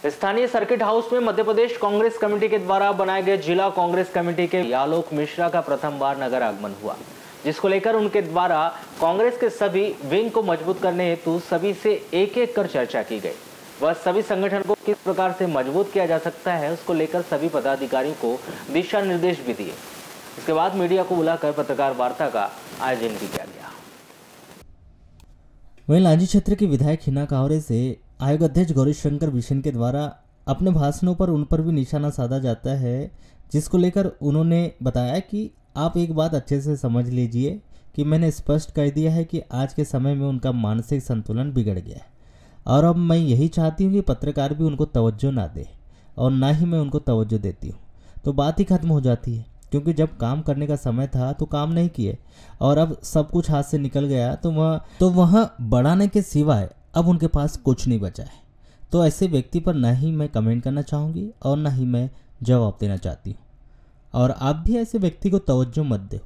स्थानीय circuit house में Madhya Pradesh Congress committee के द्वारा बनाए गए जिला कांग्रेस कमेटी के आलोक मिश्रा का प्रथम बार नगर आगमन हुआ, जिसको लेकर उनके द्वारा कांग्रेस के सभी विंग को मजबूत करने हेतु सभी से एक एक कर चर्चा की गई। वह सभी संगठन को किस प्रकार से मजबूत किया जा सकता है उसको लेकर सभी पदाधिकारियों को दिशा निर्देश भी दिए। इसके बाद मीडिया को बुलाकर पत्रकार वार्ता का आयोजन भी किया गया। वहीं लांजी क्षेत्र के विधायक हिना कावरे से आयोग अध्यक्ष गौरीशंकर बिशन के द्वारा अपने भाषणों पर उन पर भी निशाना साधा जाता है, जिसको लेकर उन्होंने बताया कि आप एक बात अच्छे से समझ लीजिए कि मैंने स्पष्ट कर दिया है कि आज के समय में उनका मानसिक संतुलन बिगड़ गया है और अब मैं यही चाहती हूँ कि पत्रकार भी उनको तवज्जो ना दे और ना ही मैं उनको तवज्जो देती हूँ, तो बात ही खत्म हो जाती है। क्योंकि जब काम करने का समय था तो काम नहीं किए और अब सब कुछ हाथ से निकल गया तो वह बढ़ाने के सिवाय अब उनके पास कुछ नहीं बचा है। तो ऐसे व्यक्ति पर ना ही मैं कमेंट करना चाहूँगी और ना ही मैं जवाब देना चाहती हूँ, और आप भी ऐसे व्यक्ति को तवज्जो मत दो।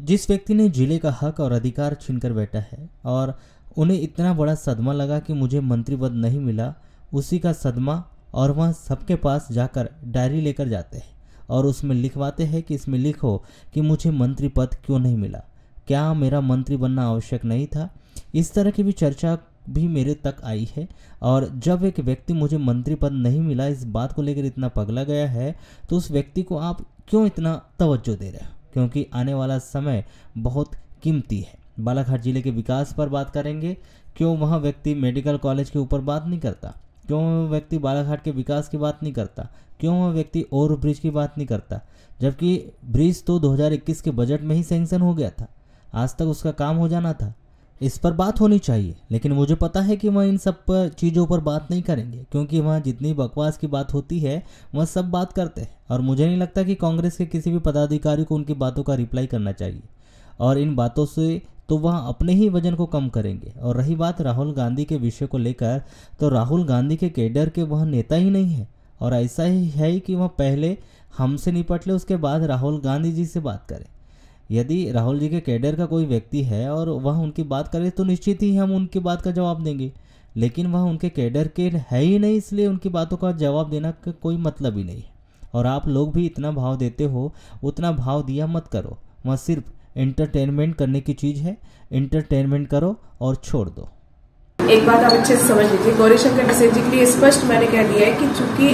जिस व्यक्ति ने जिले का हक और अधिकार छीनकर बैठा है और उन्हें इतना बड़ा सदमा लगा कि मुझे मंत्री पद नहीं मिला, उसी का सदमा, और वह सबके पास जाकर डायरी लेकर जाते हैं और उसमें लिखवाते हैं कि इसमें लिखो कि मुझे मंत्री पद क्यों नहीं मिला, क्या मेरा मंत्री बनना आवश्यक नहीं था। इस तरह की भी चर्चा भी मेरे तक आई है। और जब एक व्यक्ति मुझे मंत्री पद नहीं मिला इस बात को लेकर इतना पगला गया है तो उस व्यक्ति को आप क्यों इतना तवज्जो दे रहे हो, क्योंकि आने वाला समय बहुत कीमती है। बालाघाट जिले के विकास पर बात करेंगे, क्यों वह व्यक्ति मेडिकल कॉलेज के ऊपर बात नहीं करता, क्यों वह व्यक्ति बालाघाट के विकास की बात नहीं करता, क्यों वह व्यक्ति ओवर ब्रिज की बात नहीं करता, जबकि ब्रिज तो 2021 के बजट में ही सैंक्शन हो गया था, आज तक उसका काम हो जाना था। इस पर बात होनी चाहिए, लेकिन मुझे पता है कि वह इन सब पर चीज़ों पर बात नहीं करेंगे, क्योंकि वहाँ जितनी बकवास की बात होती है वह सब बात करते हैं और मुझे नहीं लगता कि कांग्रेस के किसी भी पदाधिकारी को उनकी बातों का रिप्लाई करना चाहिए। और इन बातों से तो वह अपने ही वजन को कम करेंगे। और रही बात राहुल गांधी के विषय को लेकर, तो राहुल गांधी के कैडर के वह नेता ही नहीं है, और ऐसा ही है कि वह पहले हमसे निपट ले, उसके बाद राहुल गांधी जी से बात करें। यदि राहुल जी के कैडर का कोई व्यक्ति है और वह उनकी बात करे तो निश्चित ही हम उनकी बात का जवाब देंगे, लेकिन वह उनके कैडर के है ही नहीं, इसलिए उनकी बातों का जवाब देना का कोई मतलब ही नहीं है। और आप लोग भी इतना भाव देते हो, उतना भाव दिया मत करो। वह सिर्फ एंटरटेनमेंट करने की चीज़ है, एंटरटेनमेंट करो और छोड़ दो। एक बात आप अच्छे से समझ लीजिए, गौरीशंकर बिसेन जी के लिए स्पष्ट मैंने कह दिया है कि चूंकि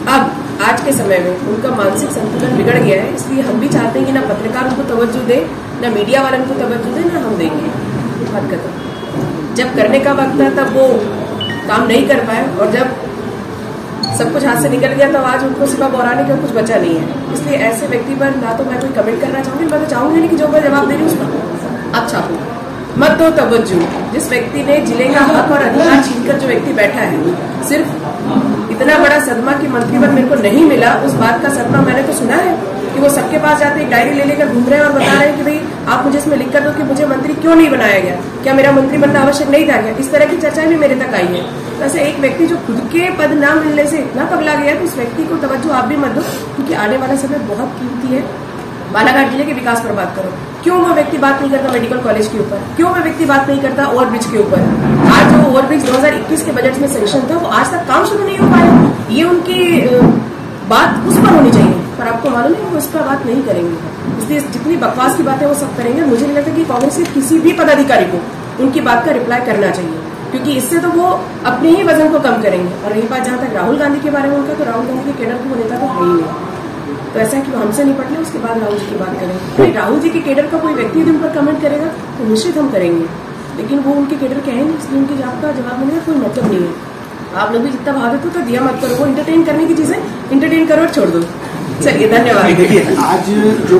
अब आज के समय में उनका मानसिक संतुलन बिगड़ गया है, इसलिए हम भी चाहते हैं कि ना पत्रकार उनको तवज्जो दे, ना मीडिया वाले उनको तवज्जो दे, ना हम देंगे। बात खत्म। जब करने का वक्त था तब वो काम नहीं कर पाए, और जब सब कुछ हाथ से निकल गया तब आज उनको सिवा बोराने का कुछ बचा नहीं है। इसलिए ऐसे व्यक्ति पर ना तो मैं कोई कमेंट करना चाहूंगी, मैं तो चाहूंगी नहीं कि जो मैं जवाब दे रही हूँ उसका अच्छा हो, मत दो तवज्जो। जिस व्यक्ति ने जिले का हक और अधिकार छीनकर जो व्यक्ति बैठा है, सिर्फ इतना बड़ा सदमा कि मंत्री पद मेरे को नहीं मिला, उस बात का सदमा मैंने तो सुना है कि वो सबके पास जाते एक डायरी ले लेकर घूम रहे हैं और बता रहे हैं कि भाई आप मुझे इसमें लिख कर दो कि मुझे मंत्री क्यों नहीं बनाया गया, क्या मेरा मंत्री बनना आवश्यक नहीं था क्या। इस तरह की चर्चाएं भी मेरे तक आई है। वैसे एक व्यक्ति जो खुद के पद न मिलने से इतना पगला गया तो उस व्यक्ति को तवज्जो आप भी मत दो, क्योंकि आने वाला समय बहुत कीमती है। बालाघाट जिले के विकास पर बात करो, क्यों वो व्यक्ति बात नहीं करता मेडिकल कॉलेज के ऊपर, क्यों वो व्यक्ति बात नहीं करता ओवरब्रिज के ऊपर। आज जो ओवरब्रिज 2021 के बजट में सैंक्शन था वो आज तक काम शुरू नहीं हो पाया। ये उनकी बात उस पर होनी चाहिए, पर आपको मालूम है वो इस पर बात नहीं करेंगे। इसलिए जितनी बकवास की बातें वो सब करेंगे। मुझे नहीं लगता कि कांग्रेस के किसी भी पदाधिकारी को उनकी बात का रिप्लाई करना चाहिए, क्योंकि इससे तो वो अपने ही वजन को कम करेंगे। और रही बात जहां तक राहुल गांधी के बारे में उनका, तो राहुल गांधी के कैडर को नेता तो है ही नहीं। तो ऐसा है कि वो हमसे निपट ले, उसके बाद राहुल जी की बात करेंगे। राहुल जी के कैडर का कोई व्यक्ति यदि उन पर कमेंट करेगा तो निश्चित हम करेंगे, लेकिन वो उनके कैडर के हैं नहीं, इसलिए उनकी आपका जवाब देने का कोई मतलब नहीं है। आप लोग भी जितना भाव देते हो तो दिया मत करो, वो इंटरटेन करने की चीजें इंटरटेन करो और छोड़ दो। चलिए, धन्यवाद। देखिए, आज जो